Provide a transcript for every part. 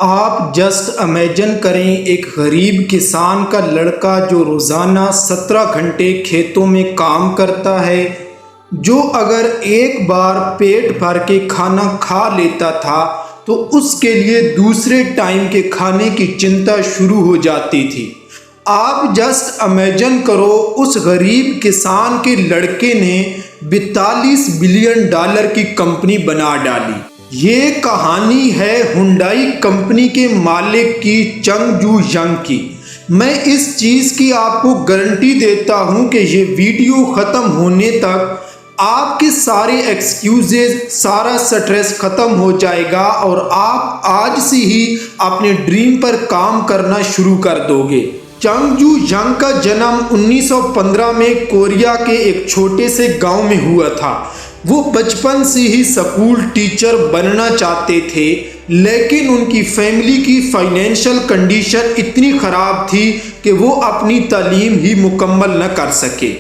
आप just imagine करें एक गरीब किसान का लड़का जो रोज़ाना 17 घंटे खेतों में काम करता है, जो अगर एक बार पेट भर के खाना खा लेता था तो उसके लिए दूसरे टाइम के खाने की चिंता शुरू हो जाती थी। आप जस्ट इमेजिन करो, उस गरीब किसान के लड़के ने 42 बिलियन डॉलर की कंपनी बना डाली। ये कहानी है हुंडई कंपनी के मालिक की, चंगजू यंग की। मैं इस चीज़ की आपको गारंटी देता हूँ कि ये वीडियो ख़त्म होने तक आपके सारे एक्सक्यूजेज, सारा स्ट्रेस ख़त्म हो जाएगा और आप आज से ही अपने ड्रीम पर काम करना शुरू कर दोगे। चंगजू यंग का जन्म 1915 में कोरिया के एक छोटे से गांव में हुआ था। वो बचपन से ही स्कूल टीचर बनना चाहते थे, लेकिन उनकी फैमिली की फाइनेंशियल कंडीशन इतनी ख़राब थी कि वो अपनी तालीम ही मुकम्मल न कर सके।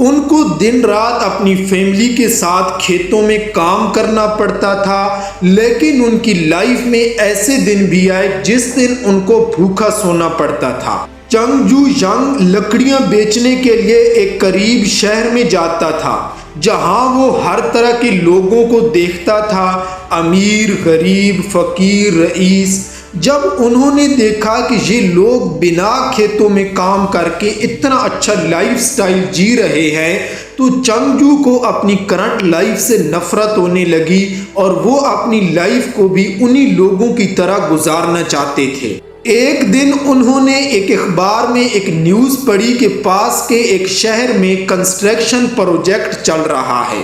उनको दिन रात अपनी फैमिली के साथ खेतों में काम करना पड़ता था, लेकिन उनकी लाइफ में ऐसे दिन भी आए जिस दिन उनको भूखा सोना पड़ता था। चंगजू यंग लकड़ियां बेचने के लिए एक करीब शहर में जाता था, जहां वो हर तरह के लोगों को देखता था, अमीर, गरीब, फकीर, रईस। जब उन्होंने देखा कि ये लोग बिना खेतों में काम करके इतना अच्छा लाइफस्टाइल जी रहे हैं, तो चंगजू को अपनी करंट लाइफ से नफरत होने लगी और वो अपनी लाइफ को भी उन्हीं लोगों की तरह गुजारना चाहते थे। एक दिन उन्होंने एक अखबार में एक न्यूज़ पढ़ी कि पास के एक शहर में कंस्ट्रक्शन प्रोजेक्ट चल रहा है।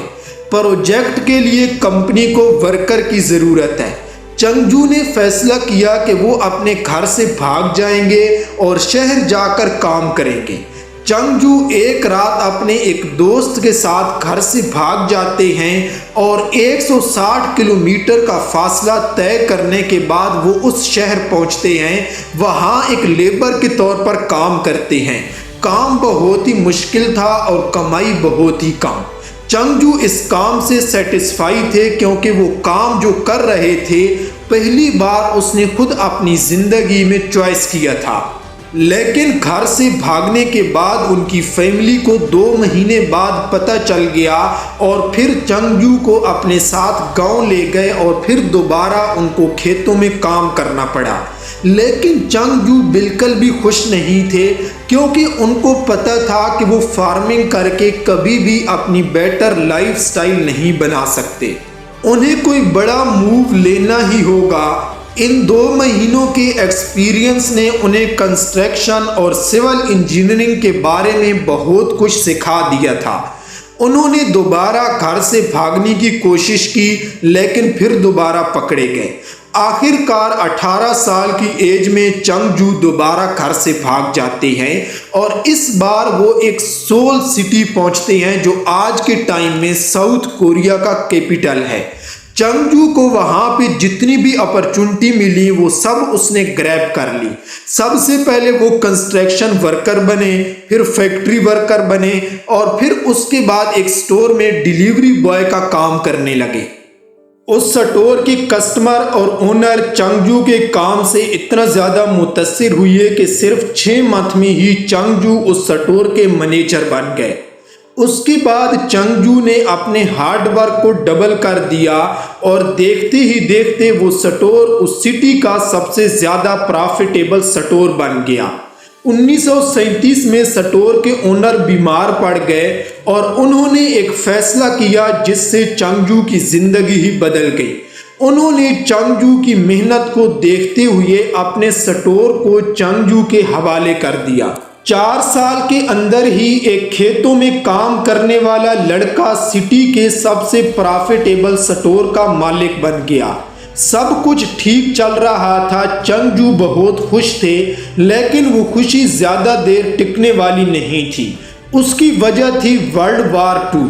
प्रोजेक्ट के लिए कंपनी को वर्कर की ज़रूरत है। चंगजू ने फैसला किया कि वो अपने घर से भाग जाएंगे और शहर जाकर काम करेंगे। चंगजू एक रात अपने एक दोस्त के साथ घर से भाग जाते हैं और 160 किलोमीटर का फासला तय करने के बाद वो उस शहर पहुंचते हैं। वहां एक लेबर के तौर पर काम करते हैं। काम बहुत ही मुश्किल था और कमाई बहुत ही कम। चंगजू इस काम से सेटिस्फाई थे, क्योंकि वो काम जो कर रहे थे पहली बार उसने खुद अपनी ज़िंदगी में चॉइस किया था। लेकिन घर से भागने के बाद उनकी फैमिली को 2 महीने बाद पता चल गया और फिर चंगजू को अपने साथ गांव ले गए और फिर दोबारा उनको खेतों में काम करना पड़ा। लेकिन चंगजू बिल्कुल भी खुश नहीं थे, क्योंकि उनको पता था कि वो फार्मिंग करके कभी भी अपनी बेटर लाइफस्टाइल नहीं बना सकते। उन्हें कोई बड़ा मूव लेना ही होगा। इन 2 महीनों के एक्सपीरियंस ने उन्हें कंस्ट्रक्शन और सिविल इंजीनियरिंग के बारे में बहुत कुछ सिखा दिया था। उन्होंने दोबारा घर से भागने की कोशिश की, लेकिन फिर दोबारा पकड़े गए। आखिरकार 18 साल की एज में चंगजू दोबारा घर से भाग जाते हैं और इस बार वो एक सोल सिटी पहुंचते हैं, जो आज के टाइम में साउथ कोरिया का कैपिटल है। चंगजू को वहाँ पे जितनी भी अपॉर्चुनिटी मिली वो सब उसने ग्रैब कर ली। सबसे पहले वो कंस्ट्रक्शन वर्कर बने, फिर फैक्ट्री वर्कर बने और फिर उसके बाद एक स्टोर में डिलीवरी बॉय का काम करने लगे। उस स्टोर के कस्टमर और ओनर चंगजू के काम से इतना ज़्यादा मुतासिर हुए कि सिर्फ 6 मंथ में ही चंगजू उस स्टोर के मैनेजर बन गए। उसके बाद चंगजू ने अपने हार्ड वर्क को डबल कर दिया और देखते ही देखते वो स्टोर उस सिटी का सबसे ज़्यादा प्रॉफिटेबल स्टोर बन गया। 1937 में स्टोर के ओनर बीमार पड़ गए और उन्होंने एक फैसला किया जिससे चंगजू की ज़िंदगी ही बदल गई। उन्होंने चंगजू की मेहनत को देखते हुए अपने स्टोर को चंगजू के हवाले कर दिया। 4 साल के अंदर ही एक खेतों में काम करने वाला लड़का सिटी के सबसे प्रॉफिटेबल स्टोर का मालिक बन गया। सब कुछ ठीक चल रहा था, चंगजू बहुत खुश थे, लेकिन वो खुशी ज़्यादा देर टिकने वाली नहीं थी। उसकी वजह थी वर्ल्ड वार 2।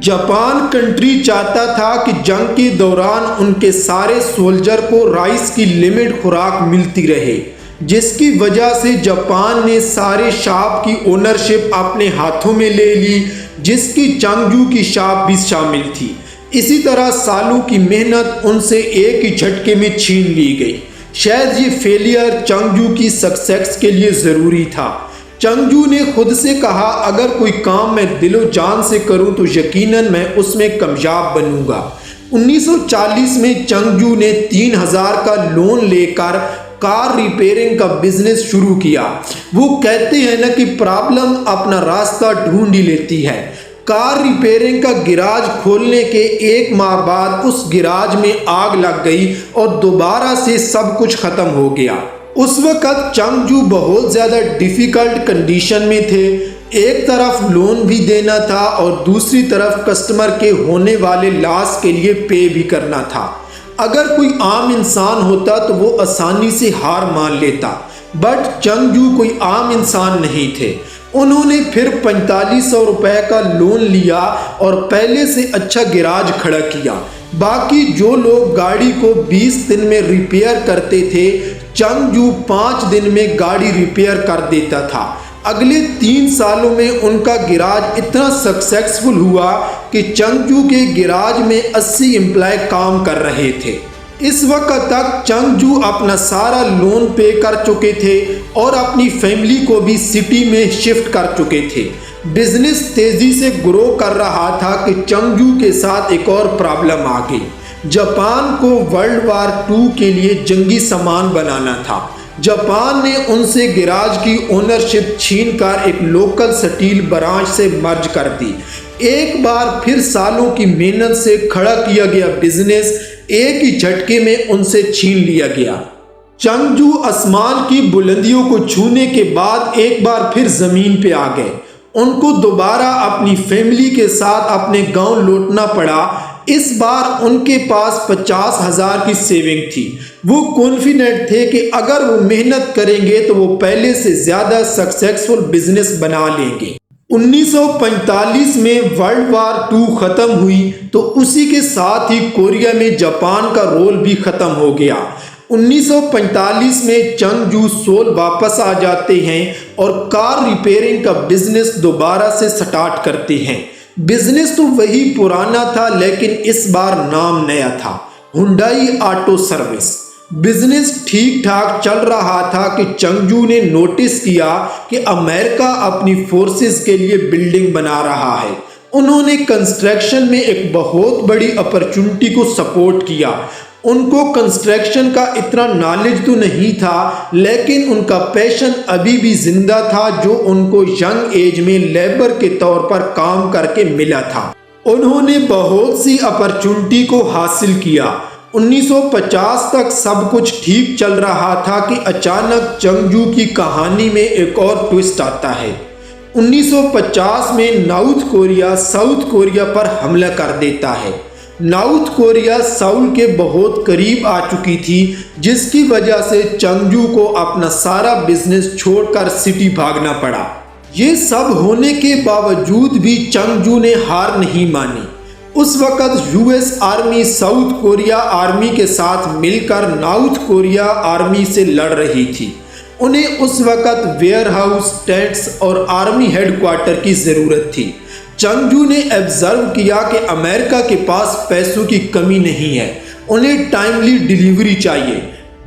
जापान कंट्री चाहता था कि जंग के दौरान उनके सारे सोल्जर को राइस की लिमिट खुराक मिलती रहे, जिसकी वजह से जापान ने सारे शॉप की ओनरशिप अपने हाथों में ले ली, जिसकी चंगजू की शॉप भी शामिल थी। इसी तरह सालों की मेहनत उनसे एक ही झटके में छीन ली गई। शायद ये फेलियर चंगजू की सक्सेस के लिए ज़रूरी था। चंगजू ने खुद से कहा, अगर कोई काम मैं दिलो जान से करूं तो यकीनन मैं उसमें कामयाब बनूंगा। 1940 में चंगजू ने 3000 का लोन लेकर कार रिपेयरिंग का बिजनेस शुरू किया। वो कहते हैं ना कि प्रॉब्लम अपना रास्ता ढूंढ ही लेती है। कार रिपेयरिंग का गिराज खोलने के 1 माह बाद उस गिराज में आग लग गई और दोबारा से सब कुछ खत्म हो गया। उस वक़्त चंगजू बहुत ज़्यादा डिफ़िकल्ट कंडीशन में थे। एक तरफ लोन भी देना था और दूसरी तरफ कस्टमर के होने वाले लॉस के लिए पे भी करना था। अगर कोई आम इंसान होता तो वो आसानी से हार मान लेता, बट चंगजू कोई आम इंसान नहीं थे। उन्होंने फिर 4500 रुपए का लोन लिया और पहले से अच्छा गिराज खड़ा किया। बाकी जो लोग गाड़ी को 20 दिन में रिपेयर करते थे, चंगजू 5 दिन में गाड़ी रिपेयर कर देता था। अगले 3 सालों में उनका गिराज इतना सक्सेसफुल हुआ कि चंगजू के गिराज में 80 एम्प्लॉय काम कर रहे थे। इस वक्त तक चंगजू अपना सारा लोन पे कर चुके थे और अपनी फैमिली को भी सिटी में शिफ्ट कर चुके थे। बिजनेस तेजी से ग्रो कर रहा था कि चंगजू के साथ एक और प्रॉब्लम आ गई। जापान को वर्ल्ड वार 2 के लिए जंगी सामान बनाना था। जापान ने उनसे गिराज की ओनरशिप छीनकर एक लोकल स्टील ब्रांच से मर्ज कर दी। एक बार फिर सालों की मेहनत से खड़ा किया गया बिजनेस एक ही झटके में उनसे छीन लिया गया। चंगजू आसमान की बुलंदियों को छूने के बाद एक बार फिर जमीन पे आ गए। उनको दोबारा अपनी फैमिली के साथ अपने गांव लौटना पड़ा। इस बार उनके पास 50,000 की सेविंग थी। वो कॉन्फिडेंट थे कि अगर वो मेहनत करेंगे तो वो पहले से ज्यादा सक्सेसफुल बिजनेस बना लेंगे। 1945 में वर्ल्ड वार 2 खत्म हुई तो उसी के साथ ही कोरिया में जापान का रोल भी खत्म हो गया। 1945 में चंगजू सोल वापस आ जाते हैं और कार रिपेयरिंग का बिजनेस दोबारा से स्टार्ट करते हैं। बिजनेस तो वही पुराना था, लेकिन इस बार नाम नया था, हुंडई ऑटो सर्विस। बिजनेस ठीक ठाक चल रहा था कि चंगजू ने नोटिस किया कि अमेरिका अपनी फोर्सेस के लिए बिल्डिंग बना रहा है। उन्होंने कंस्ट्रक्शन में एक बहुत बड़ी अपॉर्चुनिटी को सपोर्ट किया। उनको कंस्ट्रक्शन का इतना नॉलेज तो नहीं था, लेकिन उनका पैशन अभी भी जिंदा था जो उनको यंग एज में लेबर के तौर पर काम करके मिला था। उन्होंने बहुत सी अपॉर्चुनिटी को हासिल किया। 1950 तक सब कुछ ठीक चल रहा था कि अचानक चंगजू की कहानी में एक और ट्विस्ट आता है। 1950 में नॉर्थ कोरिया साउथ कोरिया पर हमला कर देता है। नॉर्थ कोरिया साउल के बहुत करीब आ चुकी थी, जिसकी वजह से चंगजू को अपना सारा बिजनेस छोड़कर सिटी भागना पड़ा। ये सब होने के बावजूद भी चंगजू ने हार नहीं मानी। उस वक़्त US army south Korea army के साथ मिलकर नॉर्थ कोरिया आर्मी से लड़ रही थी। उन्हें उस वक़्त वेयरहाउस, टेंट्स और आर्मी हेडक्वार्टर की ज़रूरत थी। चंगजू ने ऑब्जर्व किया कि अमेरिका के पास पैसों की कमी नहीं है, उन्हें टाइमली डिलीवरी चाहिए।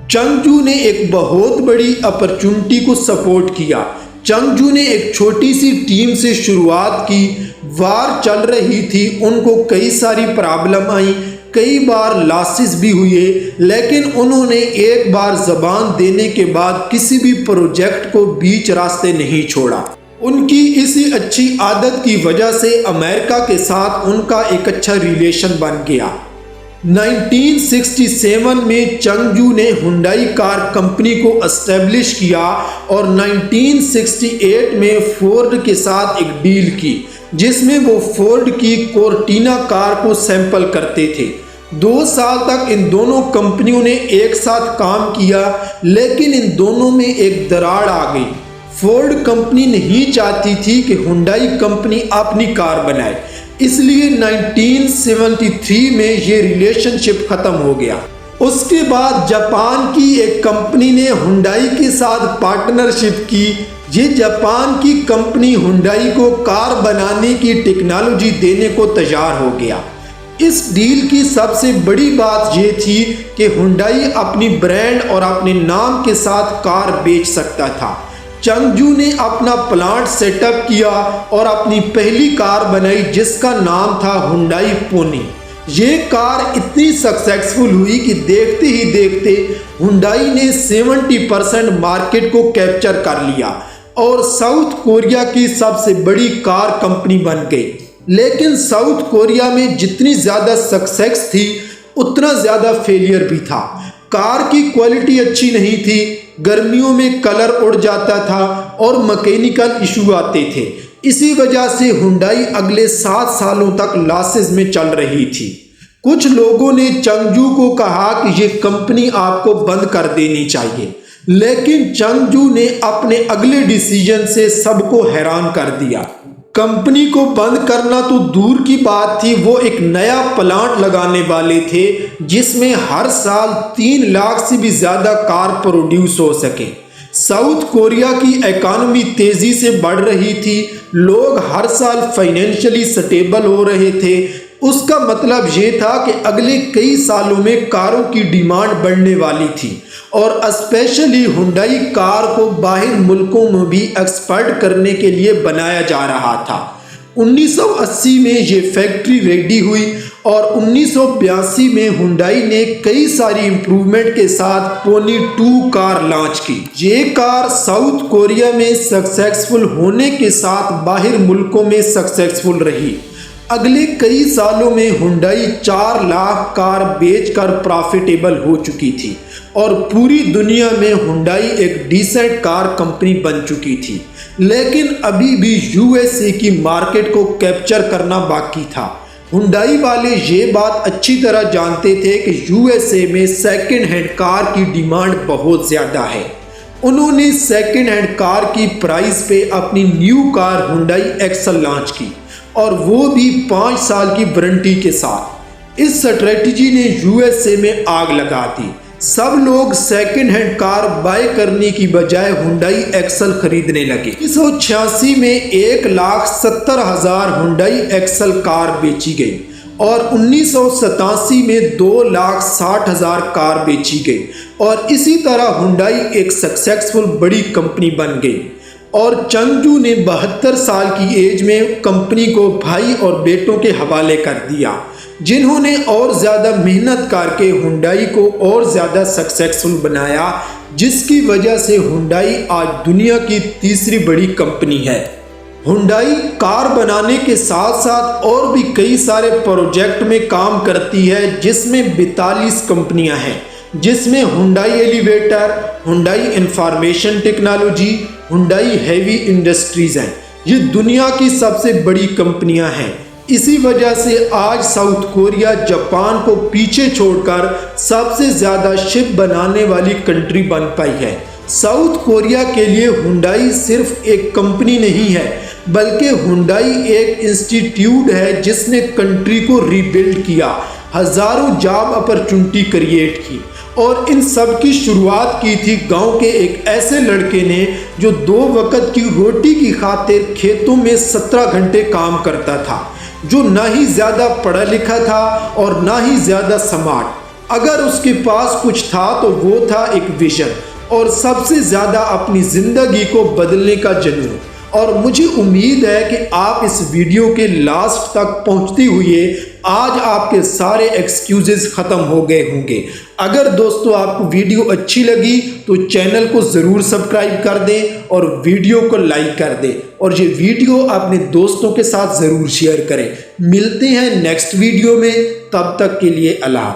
चंगजू ने एक बहुत बड़ी अपॉर्चुनिटी को सपोर्ट किया। चंगजू ने एक छोटी सी टीम से शुरुआत की। वार चल रही थी, उनको कई सारी प्रॉब्लम आई, कई बार लॉसेस भी हुए, लेकिन उन्होंने एक बार जबान देने के बाद किसी भी प्रोजेक्ट को बीच रास्ते नहीं छोड़ा। उनकी इसी अच्छी आदत की वजह से अमेरिका के साथ उनका एक अच्छा रिलेशन बन गया। 1967 में चंगजू ने हुंडई कार कंपनी को एस्टेब्लिश किया और 1968 में फोर्ड के साथ एक डील की, जिसमें वो फोर्ड की कोर्टीना कार को सैंपल करते थे। 2 साल तक इन दोनों कंपनियों ने एक साथ काम किया, लेकिन इन दोनों में एक दरार आ गई। फोर्ड कंपनी नहीं चाहती थी कि हुंडई कंपनी अपनी कार बनाए, इसलिए 1973 में ये रिलेशनशिप खत्म हो गया। उसके बाद जापान की एक कंपनी ने हुंडई के साथ पार्टनरशिप की। ये जापान की कंपनी हुंडई को कार बनाने की टेक्नोलॉजी देने को तैयार हो गया। इस डील की सबसे बड़ी बात ये थी कि हुंडई अपनी ब्रांड और अपने नाम के साथ कार बेच सकता था। चंगजू ने अपना प्लांट सेटअप किया और अपनी पहली कार बनाई जिसका नाम था हुंडई पोनी। ये कार इतनी सक्सेसफुल हुई कि देखते ही देखते हुंडई ने 70% मार्केट को कैप्चर कर लिया और साउथ कोरिया की सबसे बड़ी कार कंपनी बन गई। लेकिन साउथ कोरिया में जितनी ज़्यादा सक्सेस थी उतना ज़्यादा फेलियर भी था। कार की क्वालिटी अच्छी नहीं थी, गर्मियों में कलर उड़ जाता था और मैकेनिकल इशू आते थे। इसी वजह से हुंडई अगले 7 सालों तक लॉसेस में चल रही थी। कुछ लोगों ने चंगजू को कहा कि ये कंपनी आपको बंद कर देनी चाहिए, लेकिन चंगजू ने अपने अगले डिसीजन से सबको हैरान कर दिया। कंपनी को बंद करना तो दूर की बात थी, वो एक नया प्लांट लगाने वाले थे जिसमें हर साल 3 लाख से भी ज़्यादा कार प्रोड्यूस हो सके। साउथ कोरिया की इकोनॉमी तेज़ी से बढ़ रही थी, लोग हर साल फाइनेंशियली स्टेबल हो रहे थे। उसका मतलब ये था कि अगले कई सालों में कारों की डिमांड बढ़ने वाली थी और स्पेशली हुंडई कार को बाहर मुल्कों में भी एक्सपोर्ट करने के लिए बनाया जा रहा था। 1980 में ये फैक्ट्री रेडी हुई और 1982 में हुंडई ने कई सारी इम्प्रूवमेंट के साथ पोनी 2 कार लॉन्च की। ये कार साउथ कोरिया में सक्सेसफुल होने के साथ बाहर मुल्कों में सक्सेसफुल रही। अगले कई सालों में हुंडई 4 लाख कार बेचकर प्रॉफिटेबल हो चुकी थी और पूरी दुनिया में हुंडई एक डिसेंट कार कंपनी बन चुकी थी। लेकिन अभी भी यूएसए की मार्केट को कैप्चर करना बाकी था। हुंडई वाले ये बात अच्छी तरह जानते थे कि यूएसए में सेकेंड हैंड कार की डिमांड बहुत ज़्यादा है। उन्होंने सेकेंड हैंड कार की प्राइस पे अपनी new car Hyundai Excel launch की और वो भी 5 साल की वारंटी के साथ। इस स्ट्रेटजी ने यूएसए में आग लगा दी। सब लोग सेकेंड हैंड कार बाय करने की बजाय हुंडई एक्सल खरीदने लगे। 1986 में 1,70,000 हुंडई एक्सल कार बेची गई और 1987 में 2,60,000 कार बेची गई और इसी तरह हुंडई एक सक्सेसफुल बड़ी कंपनी बन गई। और चंगजू ने 72 साल की एज में कंपनी को भाई और बेटों के हवाले कर दिया, जिन्होंने और ज़्यादा मेहनत करके हुंडई को और ज़्यादा सक्सेसफुल बनाया, जिसकी वजह से हुंडई आज दुनिया की तीसरी बड़ी कंपनी है। हुंडई कार बनाने के साथ साथ और भी कई सारे प्रोजेक्ट में काम करती है, जिसमें 42 कंपनियां हैं, जिसमें Hyundai elevator, Hyundai information technology, Hyundai heavy industries हैं। ये दुनिया की सबसे बड़ी कंपनियां हैं। इसी वजह से आज साउथ कोरिया जापान को पीछे छोड़कर सबसे ज़्यादा शिप बनाने वाली कंट्री बन पाई है। साउथ कोरिया के लिए हुंडई सिर्फ एक कंपनी नहीं है, बल्कि हुंडई एक इंस्टीट्यूट है जिसने कंट्री को रीबिल्ड किया, हज़ारों जॉब अपॉर्चुनिटी क्रिएट की और इन सब की शुरुआत की थी गांव के एक ऐसे लड़के ने जो 2 वक्त की रोटी की खातिर खेतों में 17 घंटे काम करता था, जो ना ही ज़्यादा पढ़ा लिखा था और ना ही ज़्यादा स्मार्ट। अगर उसके पास कुछ था तो वो था एक विजन और सबसे ज़्यादा अपनी ज़िंदगी को बदलने का जुनून। और मुझे उम्मीद है कि आप इस वीडियो के लास्ट तक पहुंचते हुए आज आपके सारे एक्सक्यूजेस ख़त्म हो गए होंगे। अगर दोस्तों आपको वीडियो अच्छी लगी तो चैनल को ज़रूर सब्सक्राइब कर दें और वीडियो को लाइक कर दें और ये वीडियो अपने दोस्तों के साथ ज़रूर शेयर करें। मिलते हैं नेक्स्ट वीडियो में, तब तक के लिए अल्लाह।